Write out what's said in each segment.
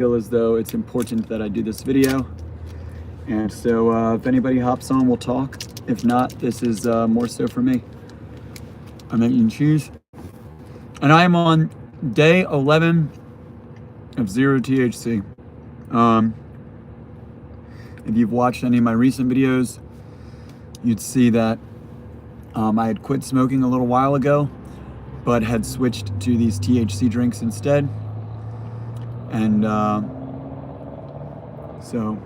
feel as though it's important that I do this video. And so if anybody hops on, we'll talk. If not, this is more so for me. I'm eating cheese. And I am on day 11 of zero THC. If you've watched any of my recent videos, you'd see that I had quit smoking a little while ago, but had switched to these THC drinks instead. And so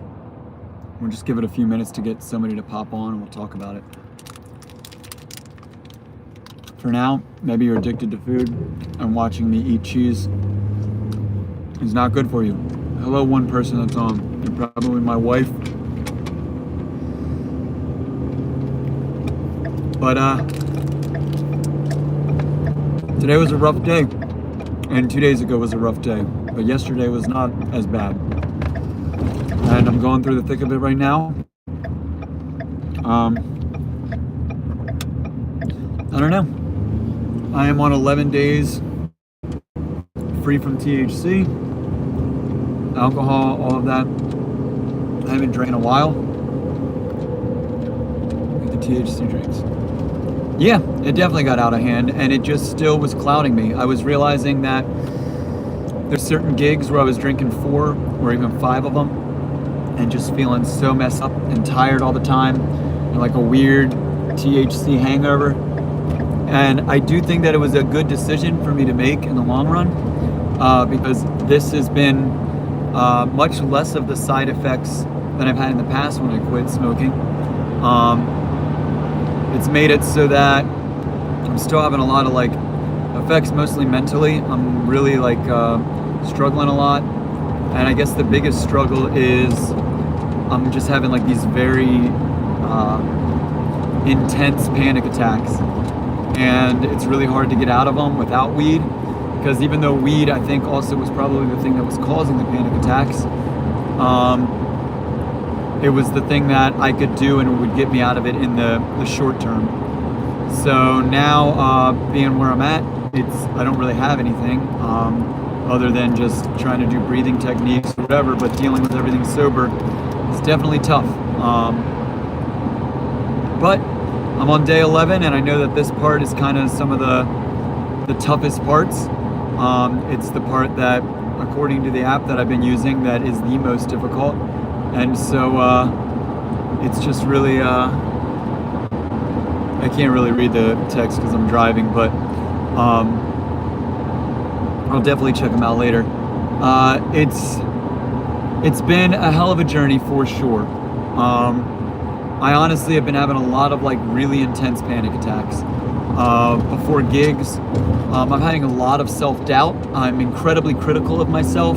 we'll just give it a few minutes to get somebody to pop on and we'll talk about it. For now, maybe you're addicted to food and watching me eat cheese is not good for you. Hello, one person that's on, and probably my wife. But today was a rough day, and 2 days ago was a rough day, but yesterday was not as bad. And I'm going through the thick of it right now. I don't know. I am on 11 days free from THC, alcohol, all of that. I haven't drank in a while. With the THC drinks. Yeah, it definitely got out of hand, and it just still was clouding me. I was realizing that there's certain gigs where I was drinking 4 or even 5 of them and just feeling so messed up and tired all the time and like a weird THC hangover. And I do think that it was a good decision for me to make in the long run, because this has been much less of the side effects than I've had in the past when I quit smoking. It's made it so that I'm still having a lot of like effects, mostly mentally. I'm really like struggling a lot, and I guess the biggest struggle is I'm just having like these very intense panic attacks, and it's really hard to get out of them without weed, because even though weed I think also was probably the thing that was causing the panic attacks, it was the thing that I could do and it would get me out of it in the short term. So now, being where I'm at, I don't really have anything other than just trying to do breathing techniques or whatever, but dealing with everything sober is definitely tough. But I'm on day 11, and I know that this part is kind of some of the toughest parts. It's the part that, according to the app that I've been using, that is the most difficult. And so it's just really, I can't really read the text because I'm driving, but I'll definitely check them out later. It's been a hell of a journey for sure. I honestly have been having a lot of like really intense panic attacks. Before gigs, I'm having a lot of self-doubt. I'm incredibly critical of myself.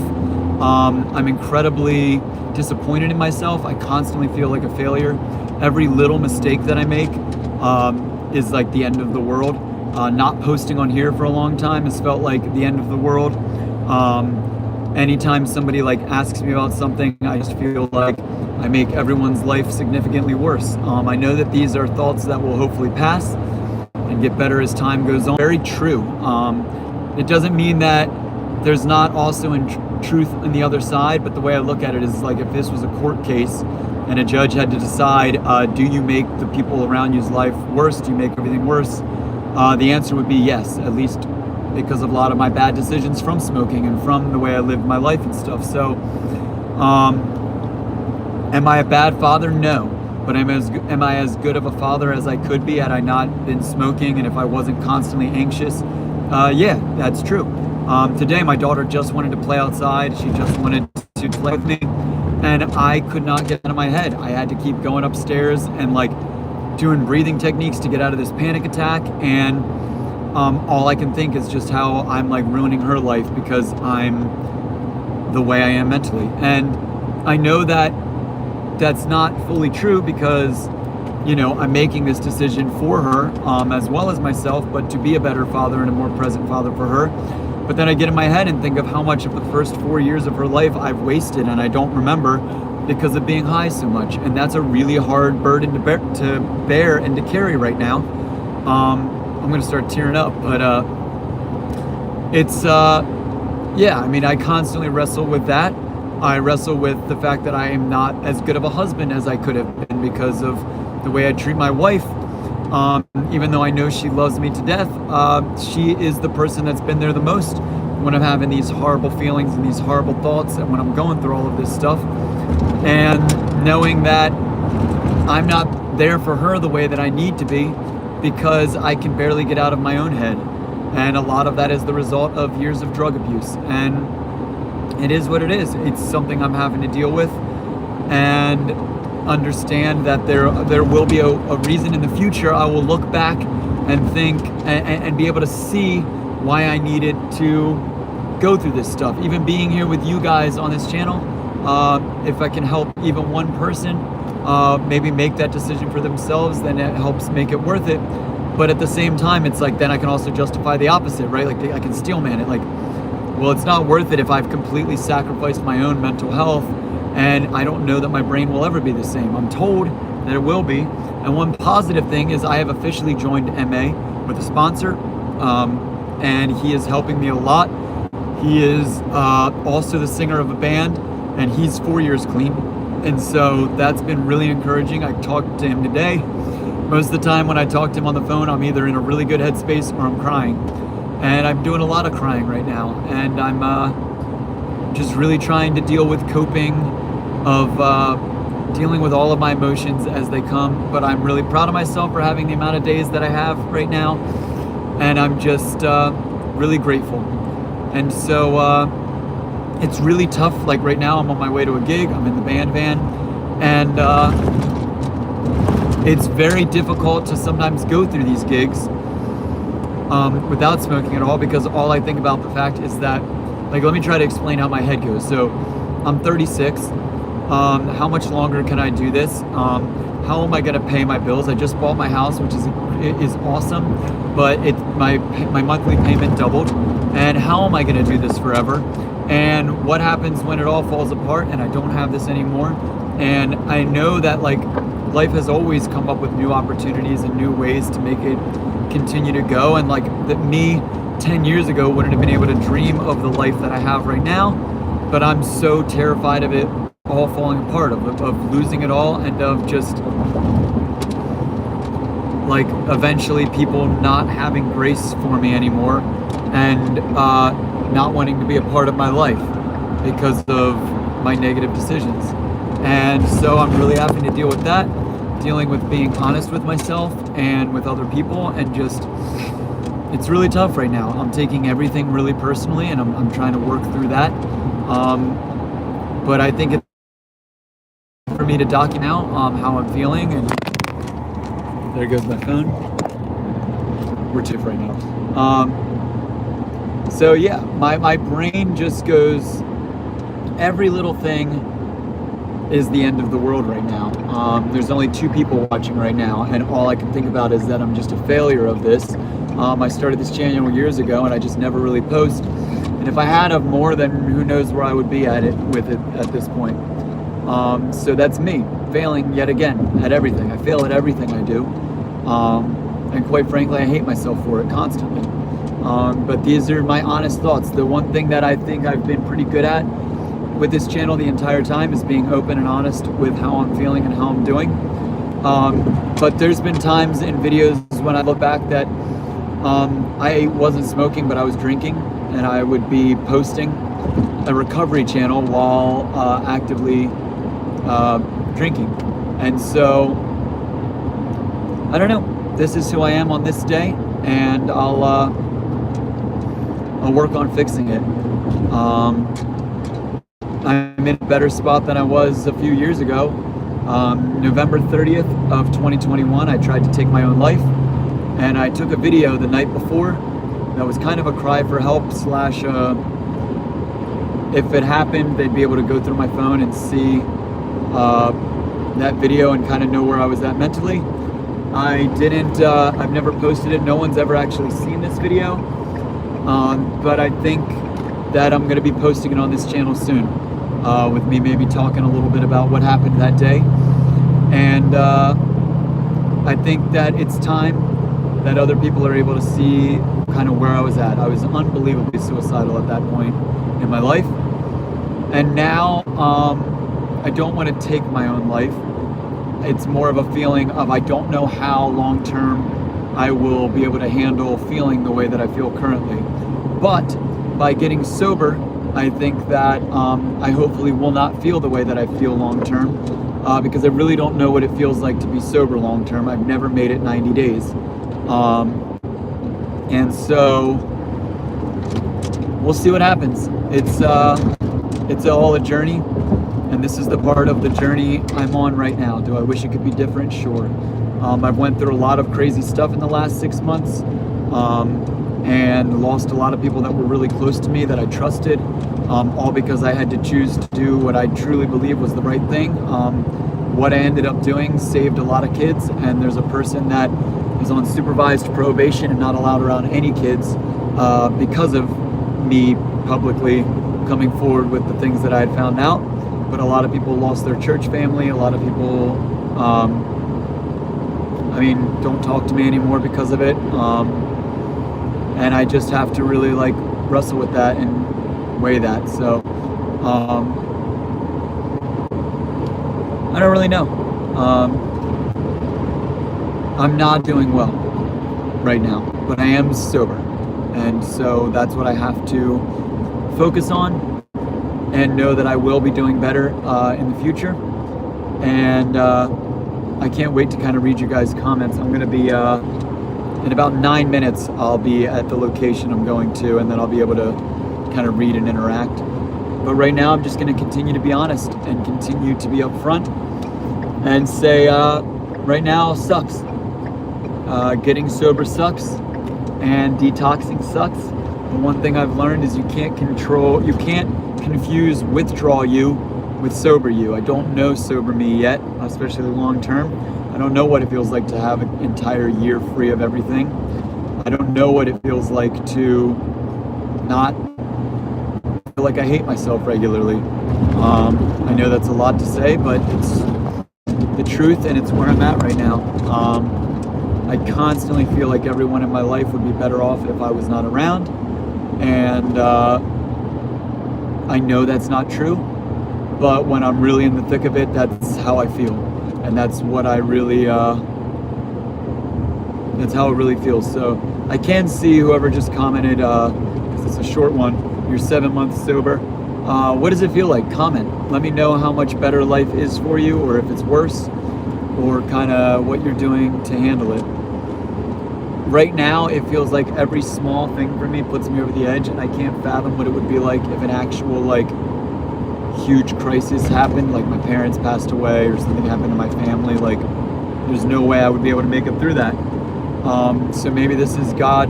I'm incredibly disappointed in myself. I constantly feel like a failure. Every little mistake that I make is like the end of the world. Not posting on here for a long time has felt like the end of the world. Anytime somebody like asks me about something, I just feel like I make everyone's life significantly worse. I know that these are thoughts that will hopefully pass and get better as time goes on. Very true. It doesn't mean that there's not also truth on the other side, but the way I look at it is like if this was a court case and a judge had to decide, do you make the people around you's life worse? Do you make everything worse? The answer would be yes, at least because of a lot of my bad decisions from smoking and from the way I lived my life and stuff. So, am I a bad father? No. But am I as good of a father as I could be had I not been smoking and if I wasn't constantly anxious? Yeah, that's true. Today my daughter just wanted to play outside. She just wanted to play with me, and I could not get out of my head. I had to keep going upstairs and like doing breathing techniques to get out of this panic attack, and all I can think is just how I'm like ruining her life because I'm the way I am mentally. And I know that that's not fully true because, you know, I'm making this decision for her as well as myself, but to be a better father and a more present father for her. But then I get in my head and think of how much of the first 4 years of her life I've wasted and I don't remember because of being high so much. And that's a really hard burden to bear and to carry right now. I'm gonna start tearing up, but it's yeah, I mean, I constantly wrestle with that. I wrestle with the fact that I am not as good of a husband as I could have been because of the way I treat my wife. Even though I know she loves me to death, she is the person that's been there the most when I'm having these horrible feelings and these horrible thoughts and when I'm going through all of this stuff. And knowing that I'm not there for her the way that I need to be because I can barely get out of my own head. And a lot of that is the result of years of drug abuse. And it is what it is. It's something I'm having to deal with and understand that there will be a reason in the future I will look back and think and be able to see why I needed to go through this stuff. Even being here with you guys on this channel, if I can help even one person maybe make that decision for themselves, then it helps make it worth it. But at the same time, it's like then I can also justify the opposite, right? Like I can steelman it, like, well, it's not worth it if I've completely sacrificed my own mental health and I don't know that my brain will ever be the same. I'm told that it will be. And one positive thing is I have officially joined MA with a sponsor, and he is helping me a lot. He is also the singer of a band, and he's 4 years clean. And so that's been really encouraging. I talked to him today. Most of the time when I talk to him on the phone, I'm either in a really good headspace or I'm crying. And I'm doing a lot of crying right now. And I'm just really trying to deal with coping of dealing with all of my emotions as they come. But I'm really proud of myself for having the amount of days that I have right now. And I'm just really grateful. And so it's really tough. Like right now, I'm on my way to a gig. I'm in the band van. And it's very difficult to sometimes go through these gigs without smoking at all, because all I think about the fact is that, like, let me try to explain how my head goes. So I'm 36. How much longer can I do this? How am I going to pay my bills? I just bought my house, which is awesome, but my monthly payment doubled. And how am I going to do this forever? And what happens when it all falls apart and I don't have this anymore? And I know that, like, life has always come up with new opportunities and new ways to make it continue to go. And like that, me 10 years ago wouldn't have been able to dream of the life that I have right now. But I'm so terrified of it all falling apart, of losing it all, and of just like eventually people not having grace for me anymore, and not wanting to be a part of my life because of my negative decisions. And so I'm really having to deal with that, dealing with being honest with myself and with other people, and just, it's really tough right now. I'm taking everything really personally, and I'm trying to work through that. But I think it's for me to document how I'm feeling, and there goes my phone. We're tiff right now. So yeah, my brain just goes, every little thing is the end of the world right now. There's only 2 people watching right now, and all I can think about is that I'm just a failure of this. I started this channel years ago, and I just never really post. And if I had of more, then who knows where I would be at this point. So that's me failing yet again at everything. I fail at everything I do, and quite frankly, I hate myself for it constantly. But these are my honest thoughts. The one thing that I think I've been pretty good at with this channel the entire time is being open and honest with how I'm feeling and how I'm doing. But there's been times in videos when I look back that I wasn't smoking, but I was drinking, and I would be posting a recovery channel while actively drinking. And so, I don't know, this is who I am on this day, and I'll work on fixing it. I'm in a better spot than I was a few years ago. November 30th of 2021, I tried to take my own life, and I took a video the night before that was kind of a cry for help slash if it happened, they'd be able to go through my phone and see that video and kind of know where I was at mentally. I didn't, I've never posted it. No one's ever actually seen this video, but I think that I'm going to be posting it on this channel soon. With me maybe talking a little bit about what happened that day. And I think that it's time that other people are able to see kind of where I was at. I was unbelievably suicidal at that point in my life. And now I don't want to take my own life. It's more of a feeling of I don't know how long term I will be able to handle feeling the way that I feel currently. But by getting sober, I think that I hopefully will not feel the way that I feel long term, because I really don't know what it feels like to be sober long term. I've never made it 90 days. And so we'll see what happens. It's all a journey, and this is the part of the journey I'm on right now. Do I wish it could be different? Sure. I've went through a lot of crazy stuff in the last 6 months, and lost a lot of people that were really close to me that I trusted, all because I had to choose to do what I truly believe was the right thing. What I ended up doing saved a lot of kids, and there's a person that is on supervised probation and not allowed around any kids because of me publicly coming forward with the things that I had found out. But a lot of people lost their church family. A lot of people, don't talk to me anymore because of it. And I just have to really wrestle with that and weigh that. So I don't really know. I'm not doing well right now, but I am sober. And so that's what I have to focus on and know that I will be doing better in the future. And I can't wait to kind of read you guys' comments. I'm going to be, in about 9 minutes, I'll be at the location I'm going to, and then I'll be able to kind of read and interact. But right now, I'm just going to continue to be honest and continue to be upfront and say, right now sucks. Getting sober sucks, and detoxing sucks. The one thing I've learned is you can't confuse withdrawal you with sober you. I don't know sober me yet, especially long term. I don't know what it feels like to have an entire year free of everything. I don't know what it feels like to not feel like I hate myself regularly. I know that's a lot to say, but it's the truth, and it's where I'm at right now. I constantly feel like everyone in my life would be better off if I was not around, and I know that's not true, but when I'm really in the thick of it, that's how I feel, and that's what I really, that's how it really feels. So I can see whoever just commented, because it's a short one, you're 7 months sober. What does it feel like? Comment. Let me know how much better life is for you, or if it's worse, or kind of what you're doing to handle it. Right now, it feels like every small thing for me puts me over the edge, and I can't fathom what it would be like if an actual huge crisis happened, like my parents passed away or something happened to my family. There's no way I would be able to make it through that. So maybe this is God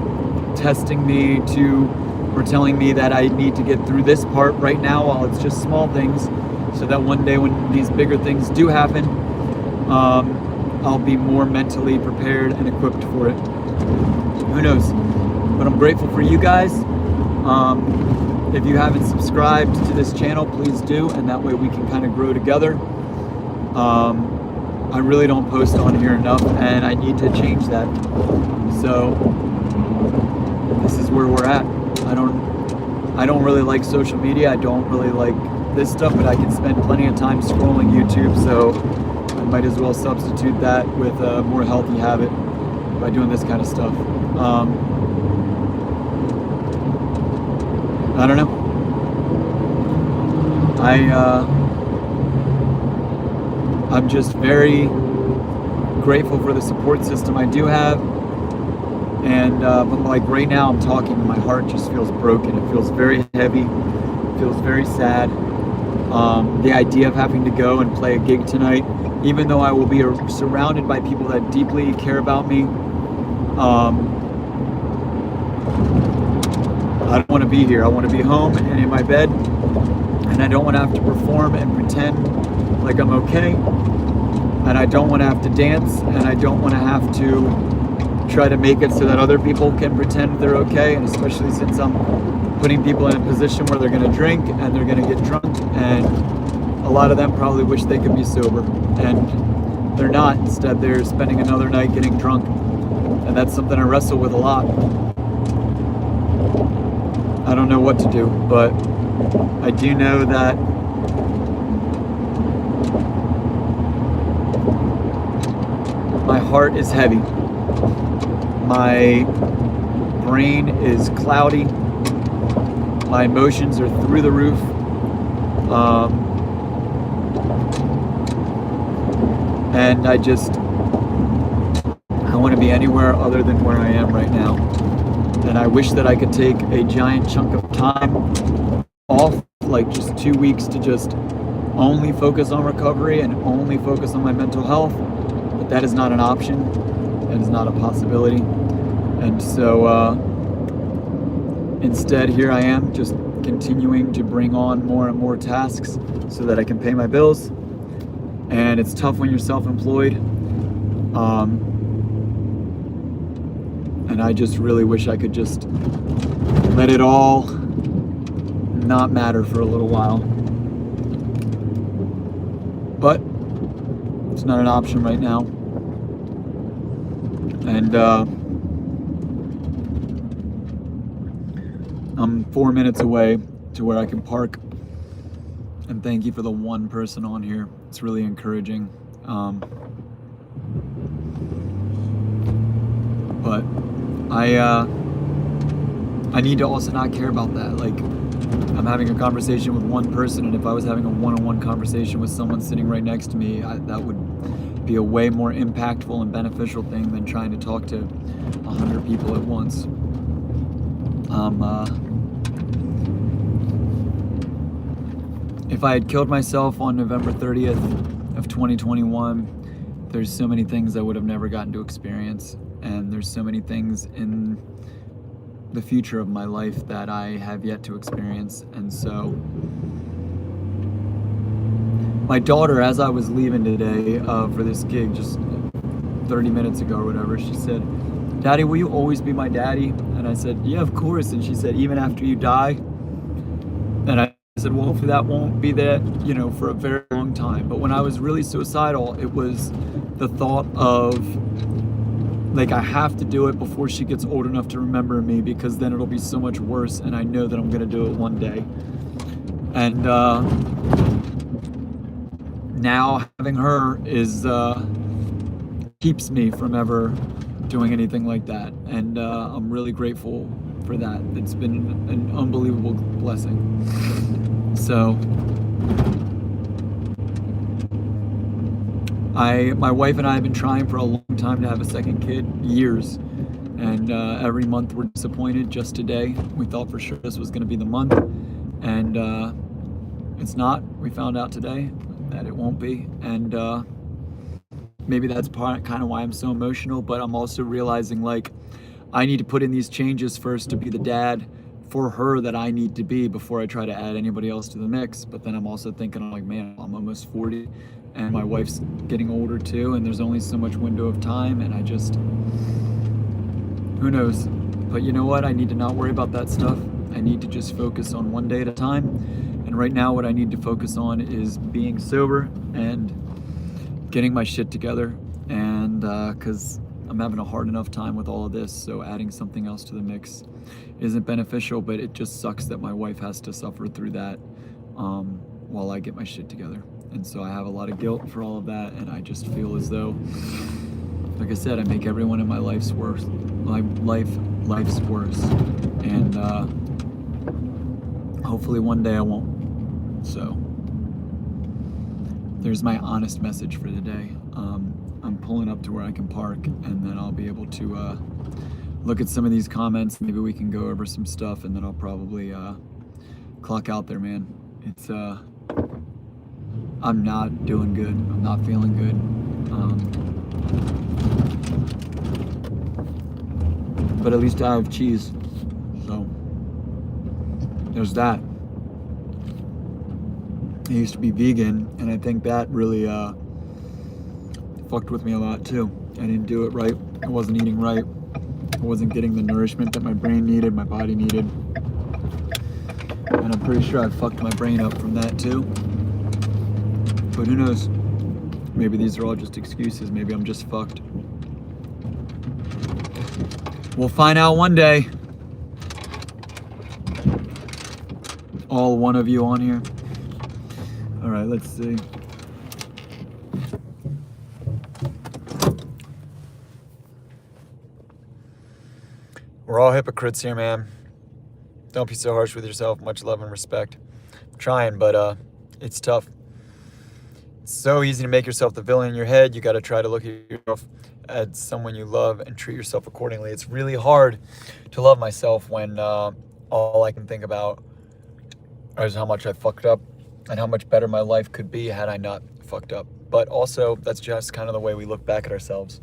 testing me or telling me that I need to get through this part right now while it's just small things, so that one day when these bigger things do happen, I'll be more mentally prepared and equipped for it. Who knows? But I'm grateful for you guys. If you haven't subscribed to this channel, please do, and that way we can kind of grow together. I really don't post on here enough, and I need to change that. So this is where we're at. I don't really like social media. I don't really like this stuff, but I can spend plenty of time scrolling YouTube, so I might as well substitute that with a more healthy habit by doing this kind of stuff. I don't know. I'm just very grateful for the support system I do have, and but right now I'm talking and my heart just feels broken. It feels very heavy. It feels very sad. The idea of having to go and play a gig tonight, even though I will be surrounded by people that deeply care about me, I don't want to be here. I want to be home and in my bed, and I don't want to have to perform and pretend like I'm okay, and I don't want to have to dance, and I don't want to have to try to make it so that other people can pretend they're okay, and especially since I'm putting people in a position where they're going to drink and they're going to get drunk, and a lot of them probably wish they could be sober, and they're not. Instead, they're spending another night getting drunk, and that's something I wrestle with a lot. I don't know what to do, but I do know that my heart is heavy. My brain is cloudy. My emotions are through the roof. And I want to be anywhere other than where I am right now. And I wish that I could take a giant chunk of time off, like just 2 weeks, to just only focus on recovery and only focus on my mental health. But that is not an option. That is not a possibility. And so instead, here I am, just continuing to bring on more and more tasks so that I can pay my bills. And it's tough when you're self-employed. And I just really wish I could just let it all not matter for a little while. But it's not an option right now. And I'm 4 minutes away to where I can park. And thank you for the one person on here. It's really encouraging. But I need to also not care about that. Like, I'm having a conversation with one person, and if I was having a one-on-one conversation with someone sitting right next to me, that would be a way more impactful and beneficial thing than trying to talk to 100 people at once. If I had killed myself on November 30th of 2021, there's so many things I would have never gotten to experience. And there's so many things in the future of my life that I have yet to experience. And so my daughter, as I was leaving today for this gig just 30 minutes ago or whatever, she said, "Daddy, will you always be my daddy?" And I said, "Yeah, of course." And she said, "Even after you die?" And I said, "Well, hopefully that won't be that, for a very long time." But when I was really suicidal, it was the thought of, like, I have to do it before she gets old enough to remember me, because then it'll be so much worse, and I know that I'm gonna do it one day. And now having her keeps me from ever doing anything like that, and I'm really grateful for that. It's been an unbelievable blessing. So my wife and I have been trying for a long time to have a second kid, years, and every month we're disappointed. Just today, we thought for sure this was going to be the month, and it's not. We found out today that it won't be, and maybe that's kind of why I'm so emotional. But I'm also realizing, like, I need to put in these changes first to be the dad for her that I need to be before I try to add anybody else to the mix. But then I'm also thinking, I'm like, man, I'm almost 40 and my wife's getting older too, and there's only so much window of time, and who knows? But you know what? I need to not worry about that stuff. I need to just focus on one day at a time. And right now what I need to focus on is being sober and getting my shit together. And because I'm having a hard enough time with all of this, so adding something else to the mix isn't beneficial. But it just sucks that my wife has to suffer through that while I get my shit together. And so I have a lot of guilt for all of that, and I just feel as though, like I said, I make everyone in my life's worse. Life's worse. And hopefully one day I won't. So there's my honest message for the day. I'm pulling up to where I can park, and then I'll be able to look at some of these comments. Maybe we can go over some stuff, and then I'll probably clock out there, man. It's I'm not doing good. I'm not feeling good. But at least I have cheese. So there's that. I used to be vegan, and I think that really fucked with me a lot too. I didn't do it right. I wasn't eating right. I wasn't getting the nourishment that my brain needed, my body needed. And I'm pretty sure I fucked my brain up from that too. But who knows? Maybe these are all just excuses. Maybe I'm just fucked. We'll find out one day. all one of you on here. All right, let's see. We're all hypocrites here, man. Don't be so harsh with yourself. Much love and respect. I'm trying, but it's tough. It's so easy to make yourself the villain in your head. You got to try to look at yourself as someone you love and treat yourself accordingly. It's really hard to love myself when all I can think about is how much I fucked up and how much better my life could be had I not fucked up. But also, that's just kind of the way we look back at ourselves.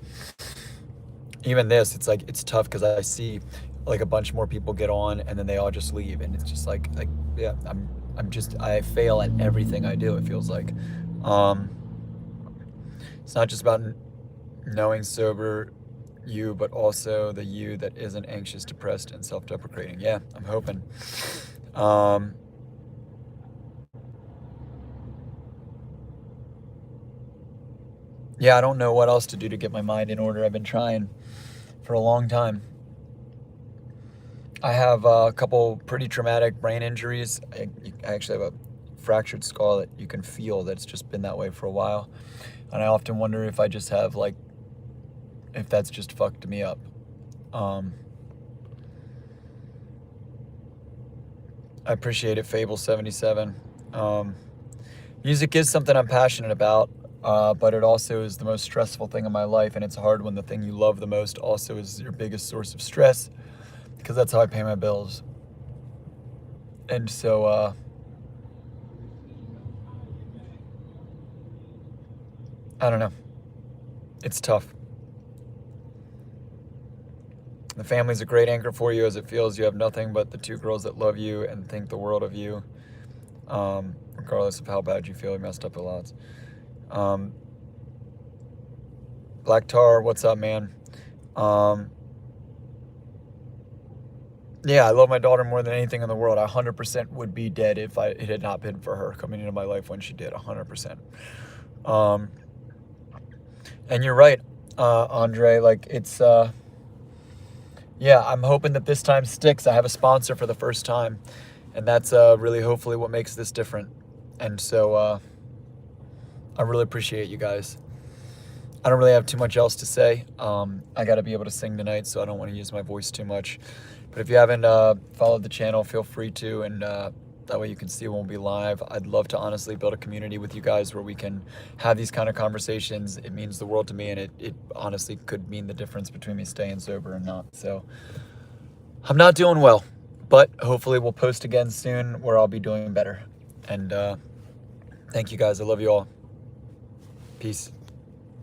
Even this, it's like, it's tough because I see like a bunch more people get on and then they all just leave, and it's just like yeah, I fail at everything I do, it feels like. It's not just about knowing sober you, but also the you that isn't anxious, depressed, and self-deprecating. Yeah, I'm hoping. Yeah, I don't know what else to do to get my mind in order. I've been trying for a long time. I have a couple pretty traumatic brain injuries. I actually have a fractured skull that you can feel that's just been that way for a while. And I often wonder if I just have like, if that's just fucked me up. I appreciate it, Fable77. Music is something I'm passionate about, but it also is the most stressful thing in my life, and it's hard when the thing you love the most also is your biggest source of stress, because that's how I pay my bills. And so, I don't know. It's tough. The family's a great anchor for you, as it feels you have nothing but the two girls that love you and think the world of you, regardless of how bad you feel. You messed up a lot. Black Tar, what's up, man? Yeah, I love my daughter more than anything in the world. I 100% would be dead if it had not been for her coming into my life when she did, 100%. And you're right, Andre, like it's, yeah, I'm hoping that this time sticks. I have a sponsor for the first time, and that's really hopefully what makes this different. And so I really appreciate you guys. I don't really have too much else to say. I got to be able to sing tonight, so I don't want to use my voice too much. But if you haven't followed the channel, feel free to, and that way you can see when we'll be live. I'd love to honestly build a community with you guys where we can have these kind of conversations. It means the world to me, and it honestly could mean the difference between me staying sober and not. So I'm not doing well, but hopefully we'll post again soon where I'll be doing better. And thank you guys. I love you all. Peace.